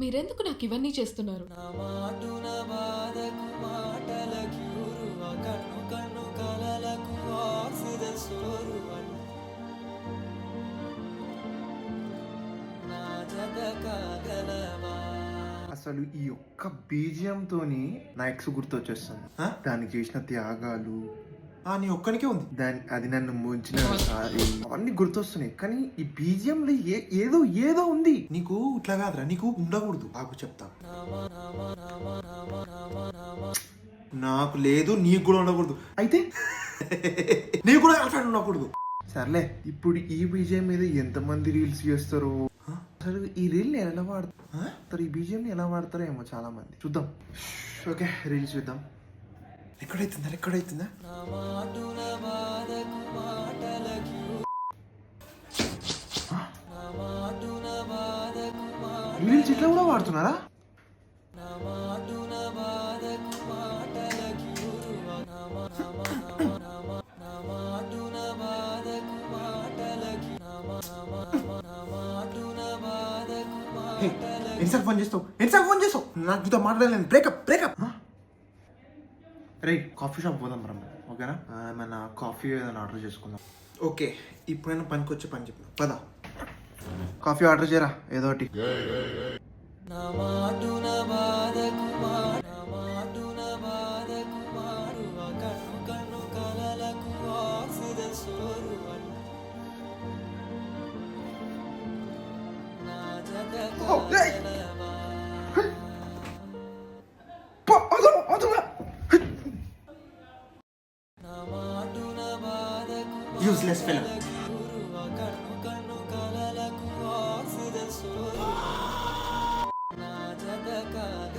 మీరెందుకు నాకు ఇవన్నీ చేస్తున్నారు? నా మాటున బాధకు మాటలకి ఊరువ కన్ను కన్ను కలలకు ఆక్సిజన్ సోరువ నా జత కాగలవా. అసలు ఈ ఒక్క బీజియం తోని నా ఎక్స్ గుర్తొచ్చేస్తుంది. దానికి చేసిన త్యాగాలు నీ ఒక్కనికే ఉంది. అది నన్ను ముంచిన అవన్నీ గుర్తొస్తున్నాయి. కానీ ఈ బీజియం లో ఏదో ఏదో ఉంది. నీకు ఇట్లా కాదురా, నీకు ఉండకూడదు. నాకు చెప్తా, నాకు లేదు, నీకు కూడా ఉండకూడదు. అయితే నీకు కూడా గర్ల్ఫ్రెండ్ ఉండకూడదు. సర్లే, ఇప్పుడు ఈ బీజియం మీద ఎంతమంది రీల్స్ చేస్తారు? అసలు ఈ రీల్ ని ఎలా వాడతారు? ఈ బీజియం ని ఎలా వాడతారో ఏమో చాలా మంది. చూద్దాం. ఓకే, రీల్స్ చూద్దాం. ఎక్కడైతుందా నా మాటున బాధకు మాటలకి నా మాటున బాధకు రీల్స్ ఇట్లా కూడా వాడుతున్నారా? నా మాటున బాధకు మాటలకి ఊరువ నా మాటున బాధకు మాటలకి నా మాటున బాధకు మాటలకి. ఎన్నిసార్లు ఫోన్ చేస్తావు? నాకు చూద్దాం మాట్లాడలేను. బ్రేకప్. రే, కాఫీ షాప్ పోదాం మనం, ఓకేనా? ఏమైనా కాఫీ ఏదైనా ఆర్డర్ చేసుకుందాం. ఓకే, ఇప్పుడైనా పనికి వచ్చే పని చెప్పిన పదా. కాఫీ ఆర్డర్ చేయరా ఏదో ఒకటి. నా మాటున బాధకు నా మాటున బాధకు మారువ కన్ను కన్ను కలలకు ఆక్సిజన్ సోరువ నా జత కాగలవా. నా మాటున బాధకు యూస్లెస్ ఫెలో. ఊరువ కన్ను కన్ను కలలకు ఆక్సిజన్ సోరువ నా జత కాగలవా.